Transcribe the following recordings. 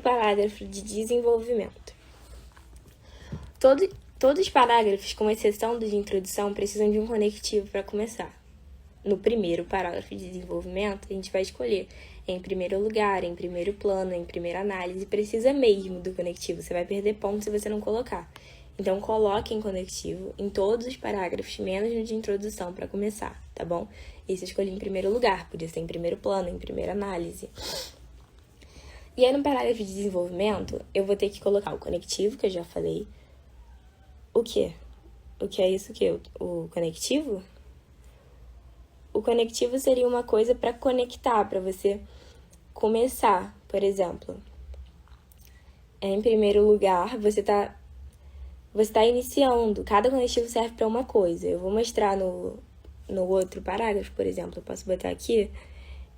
parágrafo de desenvolvimento. Todos os parágrafos, com exceção do de introdução, precisam de um conectivo para começar. No primeiro parágrafo de desenvolvimento, a gente vai escolher em primeiro lugar, em primeiro plano, em primeira análise. Precisa mesmo do conectivo, você vai perder ponto se você não colocar. Então, coloque em conectivo em todos os parágrafos, menos no de introdução, para começar, tá bom? Isso eu escolhi em primeiro lugar, podia ser em primeiro plano, em primeira análise. E aí, no parágrafo de desenvolvimento, eu vou ter que colocar o conectivo, que eu já falei. O quê? O que é isso que o conectivo? O conectivo seria uma coisa para conectar, para você começar, por exemplo. Em primeiro lugar, você tá iniciando. Cada conectivo serve para uma coisa. Eu vou mostrar no outro parágrafo, por exemplo. Eu posso botar aqui,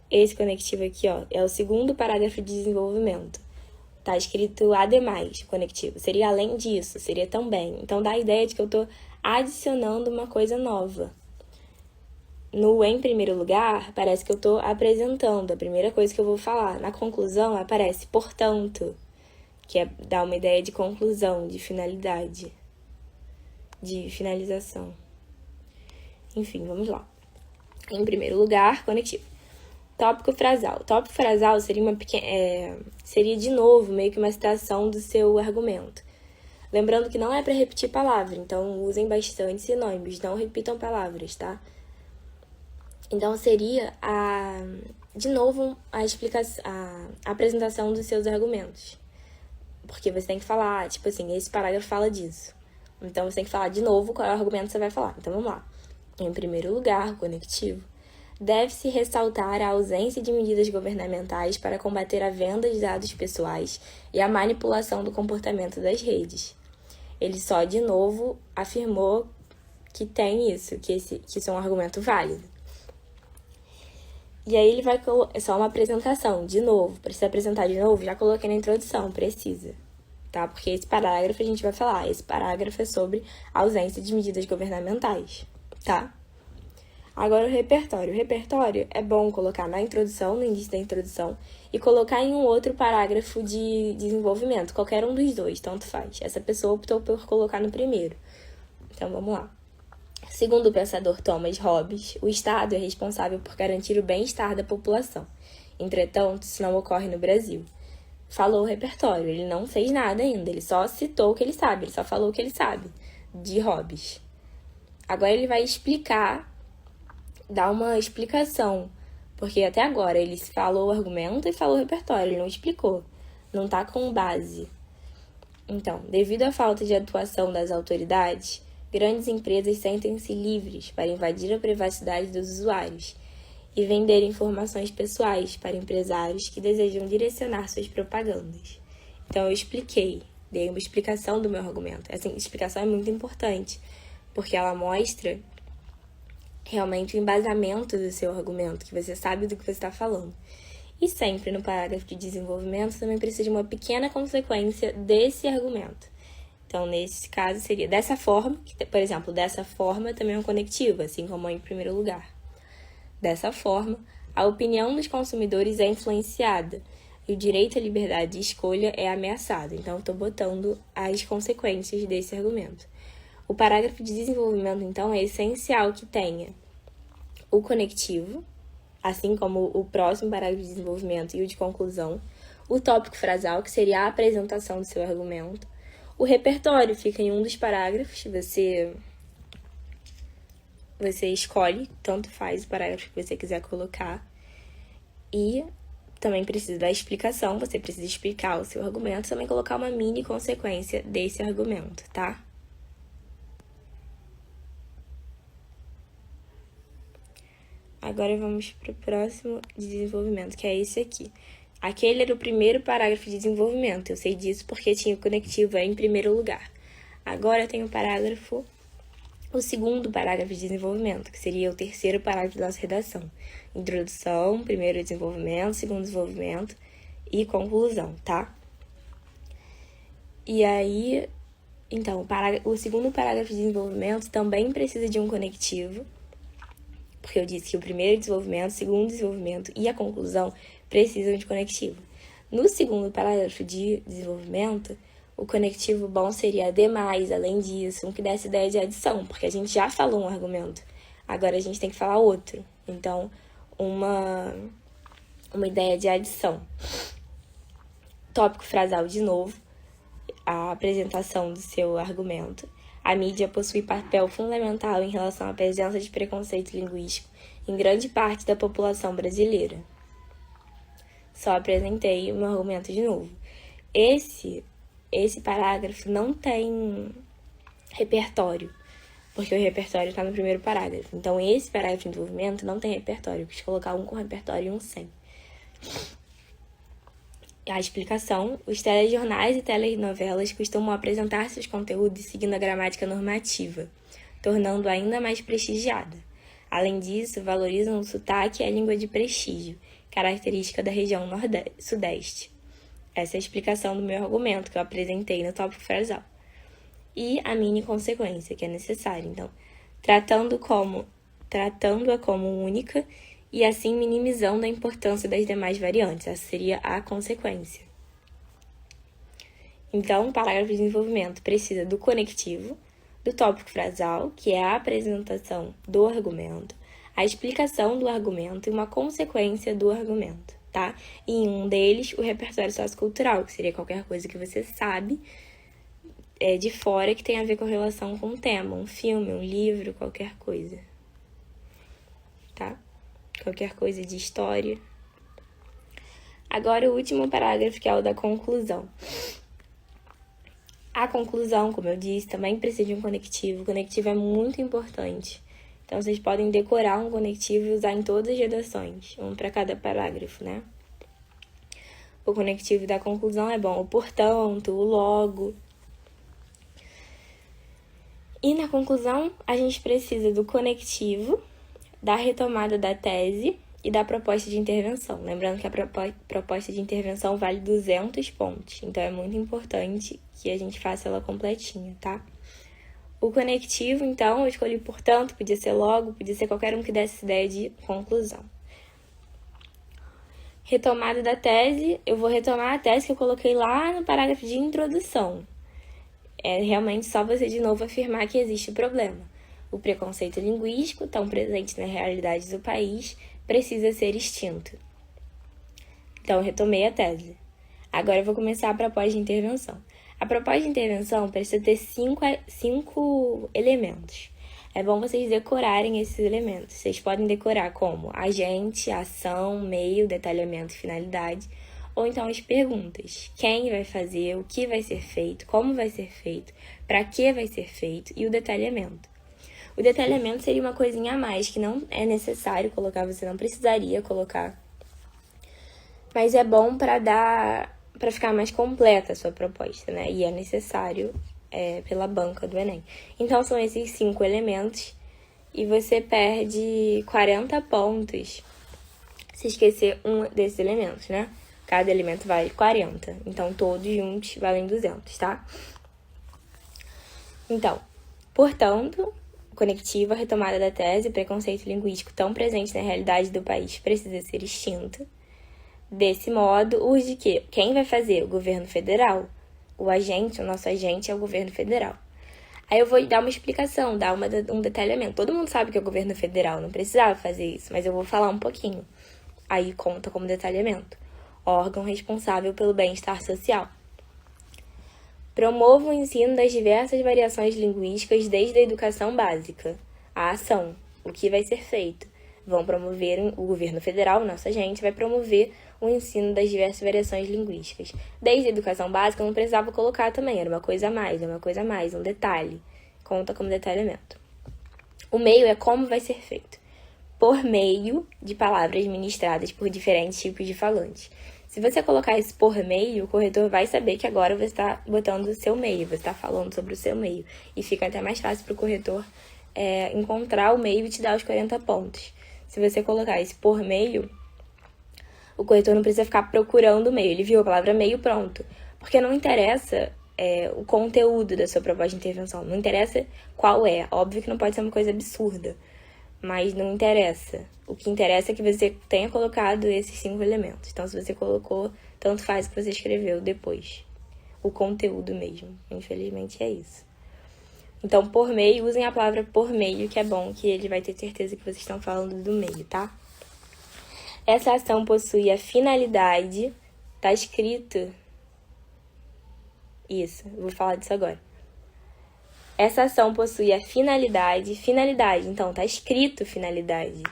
esse conectivo aqui, ó, é o segundo parágrafo de desenvolvimento. Tá escrito ademais, conectivo. Seria além disso, seria também. Então, dá a ideia de que eu tô adicionando uma coisa nova. No em primeiro lugar, parece que eu tô apresentando a primeira coisa que eu vou falar. Na conclusão, aparece portanto, que é dar uma ideia de conclusão, de finalidade, de finalização. Enfim, vamos lá. Em primeiro lugar, conectivo. Tópico frasal. Tópico frasal seria de novo meio que uma citação do seu argumento. Lembrando que não é para repetir palavra, então usem bastante sinônimos, não repitam palavras, tá? Então seria de novo a explicação, a apresentação dos seus argumentos. Porque você tem que falar, tipo assim, esse parágrafo fala disso. Então você tem que falar de novo qual é o argumento que você vai falar. Então vamos lá. Em primeiro lugar, conectivo. Deve-se ressaltar a ausência de medidas governamentais para combater a venda de dados pessoais e a manipulação do comportamento das redes. Ele só, de novo, afirmou que tem isso, que isso é um argumento válido. E aí ele vai é só uma apresentação, de novo. Para se apresentar de novo, já coloquei na introdução, precisa. Tá? Porque esse parágrafo a gente vai falar. Esse parágrafo é sobre a ausência de medidas governamentais, tá? Agora o repertório. O repertório é bom colocar na introdução, no início da introdução, e colocar em um outro parágrafo de desenvolvimento. Qualquer um dos dois, tanto faz. Essa pessoa optou por colocar no primeiro. Então, vamos lá. Segundo o pensador Thomas Hobbes, o Estado é responsável por garantir o bem-estar da população. Entretanto, isso não ocorre no Brasil. Falou o repertório, ele não fez nada ainda, ele só citou o que ele sabe, ele só falou o que ele sabe, de Hobbes. Agora ele vai explicar, dar uma explicação, porque até agora ele falou o argumento e falou o repertório, ele não explicou, não tá com base. Então, devido à falta de atuação das autoridades, grandes empresas sentem-se livres para invadir a privacidade dos usuários e vender informações pessoais para empresários que desejam direcionar suas propagandas. Então, eu expliquei, dei uma explicação do meu argumento. Essa explicação é muito importante, porque ela mostra realmente o embasamento do seu argumento, que você sabe do que você está falando. E sempre no parágrafo de desenvolvimento também precisa de uma pequena consequência desse argumento. Então, nesse caso, seria dessa forma, que, por exemplo, dessa forma também é um conectivo, assim como em primeiro lugar. Dessa forma, a opinião dos consumidores é influenciada e o direito à liberdade de escolha é ameaçado. Então, estou botando as consequências desse argumento. O parágrafo de desenvolvimento, então, é essencial que tenha o conectivo, assim como o próximo parágrafo de desenvolvimento e o de conclusão, o tópico frasal, que seria a apresentação do seu argumento. O repertório fica em um dos parágrafos, você escolhe, tanto faz o parágrafo que você quiser colocar. E também precisa da explicação, você precisa explicar o seu argumento, também colocar uma mini consequência desse argumento, tá? Agora vamos para o próximo de desenvolvimento, que é esse aqui. Aquele era o primeiro parágrafo de desenvolvimento, eu sei disso porque tinha o conectivo em primeiro lugar. Agora tem o segundo parágrafo de desenvolvimento, que seria o terceiro parágrafo da nossa redação. Introdução, primeiro desenvolvimento, segundo desenvolvimento e conclusão, tá? E aí, então, o segundo parágrafo de desenvolvimento também precisa de um conectivo, porque eu disse que o primeiro desenvolvimento, o segundo desenvolvimento e a conclusão precisam de conectivo. No segundo parágrafo de desenvolvimento, o conectivo bom seria ademais, além disso, um que desse ideia de adição, porque a gente já falou um argumento, agora a gente tem que falar outro. Então, uma ideia de adição. Tópico frasal de novo, a apresentação do seu argumento. A mídia possui papel fundamental em relação à presença de preconceito linguístico em grande parte da população brasileira. Só apresentei o meu argumento de novo. Esse parágrafo não tem repertório, porque o repertório está no primeiro parágrafo. Então, esse parágrafo de desenvolvimento não tem repertório. Eu quis colocar um com repertório e um sem. A explicação: os telejornais e telenovelas costumam apresentar seus conteúdos seguindo a gramática normativa, tornando-a ainda mais prestigiada. Além disso, valorizam o sotaque e a língua de prestígio, característica da região sudeste. Essa é a explicação do meu argumento que eu apresentei no tópico frasal. E a mini consequência, que é necessária. Então, tratando-a como única e assim minimizando a importância das demais variantes. Essa seria a consequência. Então, o parágrafo de desenvolvimento precisa do conectivo, do tópico frasal, que é a apresentação do argumento, a explicação do argumento e uma consequência do argumento, tá? E em um deles, o repertório sociocultural, que seria qualquer coisa que você sabe de fora que tem a ver com relação com o tema, um filme, um livro, qualquer coisa, tá? Qualquer coisa de história. Agora o último parágrafo, que é o da conclusão. A conclusão, como eu disse, também precisa de um conectivo. O conectivo é muito importante. Então, vocês podem decorar um conectivo e usar em todas as redações, um para cada parágrafo, né? O conectivo da conclusão é bom, o portanto, o logo. E na conclusão, a gente precisa do conectivo, da retomada da tese e da proposta de intervenção. Lembrando que a proposta de intervenção vale 200 pontos, então é muito importante que a gente faça ela completinha, tá? O conectivo, então, eu escolhi portanto, podia ser logo, podia ser qualquer um que desse ideia de conclusão. Retomada da tese, eu vou retomar a tese que eu coloquei lá no parágrafo de introdução. É realmente só você de novo afirmar que existe o problema. O preconceito linguístico, tão presente na realidade do país, precisa ser extinto. Então, eu retomei a tese. Agora eu vou começar a proposta de intervenção. A proposta de intervenção precisa ter cinco elementos. É bom vocês decorarem esses elementos. Vocês podem decorar como agente, ação, meio, detalhamento e finalidade. Ou então as perguntas. Quem vai fazer, o que vai ser feito, como vai ser feito, para que vai ser feito e o detalhamento. O detalhamento seria uma coisinha a mais, que não é necessário colocar, você não precisaria colocar. Mas é bom para ficar mais completa a sua proposta, né? E é necessário pela banca do Enem. Então, são esses 5 elementos e você perde 40 pontos se esquecer um desses elementos, né? Cada elemento vale 40, então todos juntos valem 200, tá? Então, portanto, conectiva, retomada da tese, preconceito linguístico tão presente na realidade do país precisa ser extinto. Desse modo, urge que quem vai fazer? O governo federal. O agente, o nosso agente é o governo federal. Aí eu vou dar uma explicação, dar um detalhamento. Todo mundo sabe que é o governo federal, não precisava fazer isso, mas eu vou falar um pouquinho. Aí conta como detalhamento. Órgão responsável pelo bem-estar social. Promova o ensino das diversas variações linguísticas desde a educação básica. A ação, o que vai ser feito? Vão promover, o governo federal, nossa gente, vai promover o ensino das diversas variações linguísticas. Desde a educação básica, eu não precisava colocar também, era uma coisa a mais, um detalhe. Conta como detalhamento. O meio é como vai ser feito. Por meio de palavras ministradas por diferentes tipos de falantes. Se você colocar esse por meio, o corretor vai saber que agora você está botando o seu meio, você está falando sobre o seu meio. E fica até mais fácil para o corretor encontrar o meio e te dar os 40 pontos. Se você colocar esse por meio, o corretor não precisa ficar procurando o meio. Ele viu a palavra meio, pronto. Porque não interessa o conteúdo da sua proposta de intervenção. Não interessa qual é. Óbvio que não pode ser uma coisa absurda. Mas não interessa. O que interessa é que você tenha colocado esses 5 elementos. Então, se você colocou tanto faz o que você escreveu depois. O conteúdo mesmo. Infelizmente é isso. Então, por meio, usem a palavra por meio, que é bom, que ele vai ter certeza que vocês estão falando do meio, tá? Essa ação possui a finalidade... Tá escrito... Isso, vou falar disso agora. Essa ação possui a finalidade... Finalidade, então, tá escrito finalidade.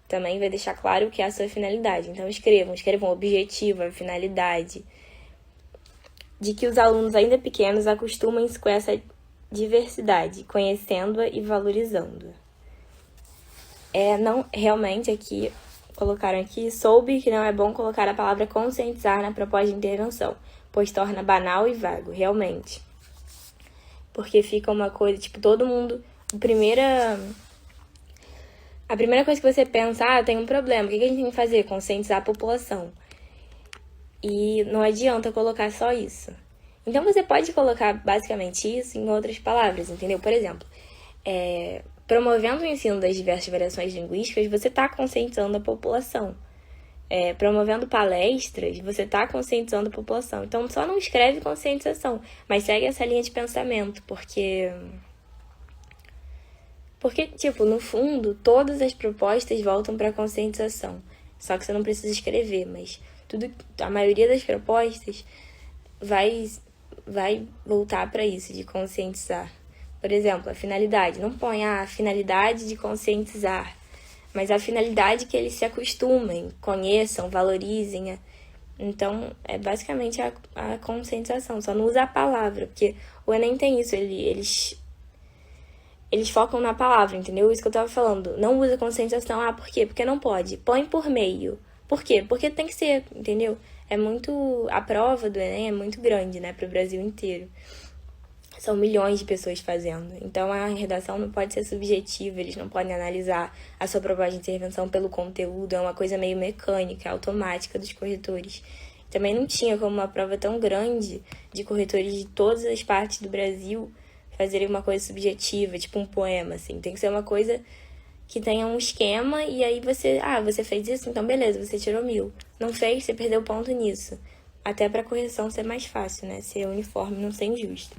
Também vai deixar claro o que é a sua finalidade. Então, escrevam o objetivo, a finalidade. De que os alunos ainda pequenos acostumem-se com essa diversidade, conhecendo-a e valorizando-a. Não, realmente aqui, colocaram aqui, soube que não é bom colocar a palavra conscientizar na proposta de intervenção, pois torna banal e vago, realmente. Porque fica uma coisa, tipo, todo mundo... A primeira coisa que você pensa, tem um problema, o que a gente tem que fazer? Conscientizar a população. E não adianta colocar só isso. Então, você pode colocar basicamente isso em outras palavras, entendeu? Por exemplo, promovendo o ensino das diversas variações linguísticas, você está conscientizando a população. Promovendo palestras, você está conscientizando a população. Então, só não escreve conscientização, mas segue essa linha de pensamento, porque, tipo, no fundo, todas as propostas voltam para a conscientização. Só que você não precisa escrever, mas a maioria das propostas vai voltar para isso, de conscientizar. Por exemplo, a finalidade. Não põe a finalidade de conscientizar, mas a finalidade que eles se acostumem, conheçam, valorizem. Então, é basicamente a conscientização. Só não usa a palavra, porque o Enem tem isso. Eles focam na palavra, entendeu? Isso que eu tava falando. Não usa conscientização. Por quê? Porque não pode. Põe por meio. Por quê? Porque tem que ser, entendeu? A prova do Enem é muito grande, né, para o Brasil inteiro. São milhões de pessoas fazendo. Então, a redação não pode ser subjetiva, eles não podem analisar a sua proposta de intervenção pelo conteúdo, é uma coisa meio mecânica, automática dos corretores. Também não tinha como uma prova tão grande de corretores de todas as partes do Brasil fazerem uma coisa subjetiva, tipo um poema, assim. Tem que ser uma coisa que tenha um esquema, e aí você fez isso, então beleza, você tirou 1000. Não fez, você perdeu ponto nisso. Até pra correção ser mais fácil, né? Ser uniforme, não ser injusto.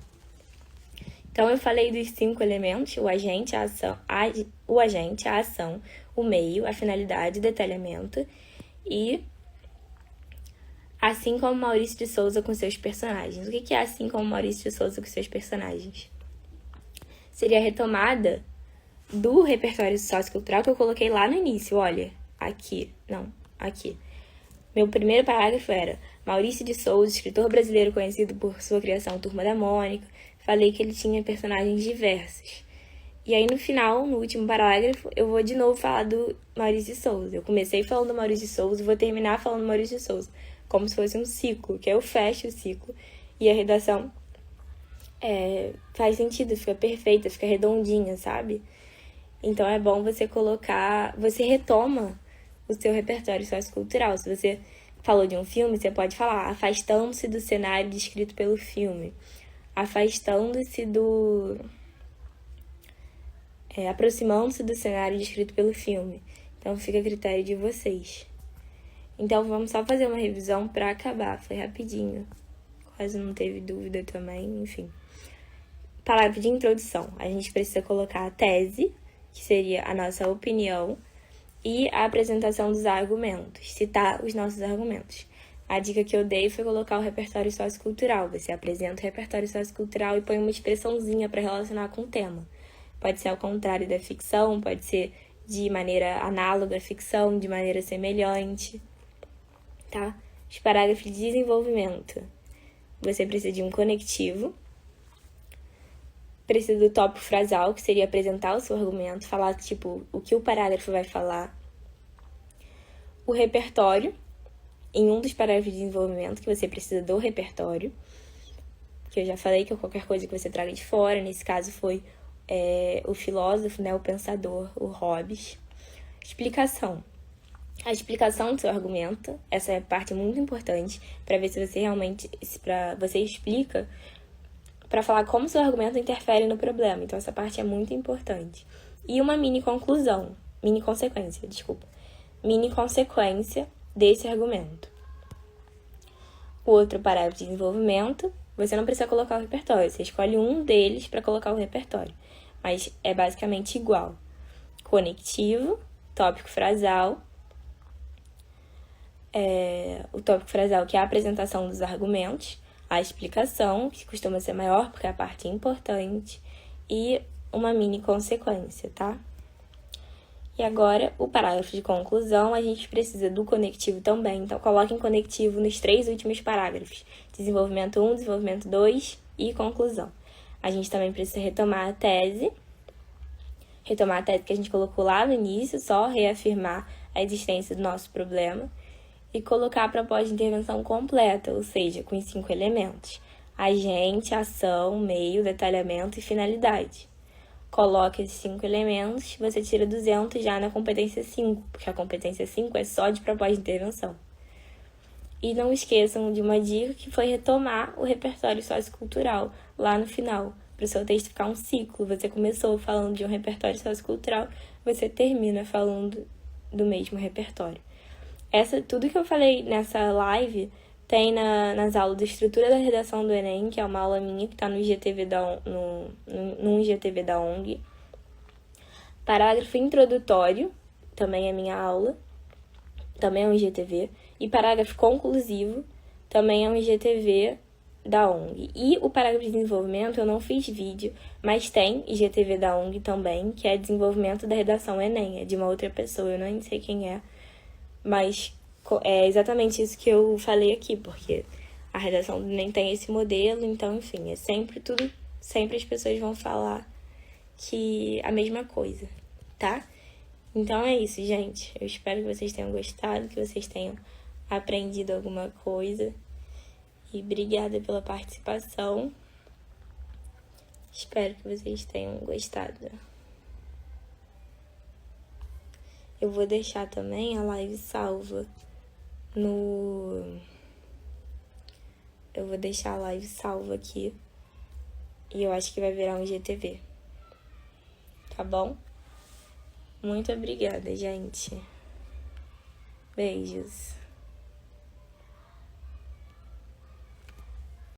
Então, eu falei dos 5 elementos: o agente, a ação, o meio, a finalidade, o detalhamento. E assim como Maurício de Souza com seus personagens. O que é assim como Maurício de Souza com seus personagens? Seria a retomada do repertório sociocultural que eu coloquei lá no início, olha, aqui. Meu primeiro parágrafo era: Maurício de Souza, escritor brasileiro conhecido por sua criação Turma da Mônica. Falei que ele tinha personagens diversos. E aí no final, no último parágrafo, eu vou de novo falar do Maurício de Souza. Eu comecei falando do Maurício de Souza e vou terminar falando do Maurício de Souza, como se fosse um ciclo, que eu fecho o ciclo. E a redação faz sentido, fica perfeita, fica redondinha, sabe? Então é bom você colocar... Você retoma o seu repertório sociocultural. Se você falou de um filme, você pode falar afastando-se do cenário descrito pelo filme. Afastando-se do... aproximando-se do cenário descrito pelo filme. Então fica a critério de vocês. Então vamos só fazer uma revisão para acabar. Foi rapidinho. Quase não teve dúvida também, enfim. Parágrafo de introdução. A gente precisa colocar a tese, que seria a nossa opinião, e a apresentação dos argumentos, citar os nossos argumentos. A dica que eu dei foi colocar o repertório sociocultural. Você apresenta o repertório sociocultural e põe uma expressãozinha para relacionar com o tema. Pode ser ao contrário da ficção, pode ser de maneira análoga à ficção, de maneira semelhante, tá? Os parágrafos de desenvolvimento. Você precisa de um conectivo. Precisa do tópico frasal, que seria apresentar o seu argumento, falar, tipo, o que o parágrafo vai falar. O repertório, em um dos parágrafos de desenvolvimento, que você precisa do repertório, que eu já falei que é qualquer coisa que você traga de fora, nesse caso foi o filósofo, né, o pensador, o Hobbes. Explicação. A explicação do seu argumento, essa é a parte muito importante, para ver se você realmente, você explica, para falar como seu argumento interfere no problema. Então, essa parte é muito importante. E uma mini consequência desse argumento. O outro parágrafo de desenvolvimento, você não precisa colocar o repertório, você escolhe um deles para colocar o repertório, mas é basicamente igual. Conectivo, tópico frasal, o tópico frasal, que é a apresentação dos argumentos, a explicação, que costuma ser maior porque é a parte importante, e uma mini consequência, tá? E agora, o parágrafo de conclusão, a gente precisa do conectivo também. Então, coloquem conectivo nos 3 últimos parágrafos. Desenvolvimento 1, desenvolvimento 2 e conclusão. A gente também precisa retomar a tese. Retomar a tese que a gente colocou lá no início, só reafirmar a existência do nosso problema. E colocar a proposta de intervenção completa, ou seja, com os 5 elementos. Agente, ação, meio, detalhamento e finalidade. Coloca esses 5 elementos, você tira 200 já na competência 5, porque a competência 5 é só de proposta de intervenção. E não esqueçam de uma dica que foi retomar o repertório sociocultural lá no final, para o seu texto ficar um ciclo. Você começou falando de um repertório sociocultural, você termina falando do mesmo repertório. Tudo que eu falei nessa live tem nas aulas de estrutura da redação do Enem, que é uma aula minha que está no IGTV no IGTV da ONG. Parágrafo introdutório, também é minha aula, também é um IGTV. E parágrafo conclusivo, também é um IGTV da ONG. E o parágrafo de desenvolvimento eu não fiz vídeo, mas tem IGTV da ONG também, que é desenvolvimento da redação Enem, é de uma outra pessoa, eu nem sei quem é, mas é exatamente isso que eu falei aqui, porque a redação nem tem esse modelo, então, enfim, sempre as pessoas vão falar que a mesma coisa, tá? Então é isso, gente. Eu espero que vocês tenham gostado, que vocês tenham aprendido alguma coisa. E obrigada pela participação. Espero que vocês tenham gostado. Eu vou deixar também a live salva Eu vou deixar a live salva aqui. E eu acho que vai virar um IGTV. Tá bom? Muito obrigada, gente. Beijos.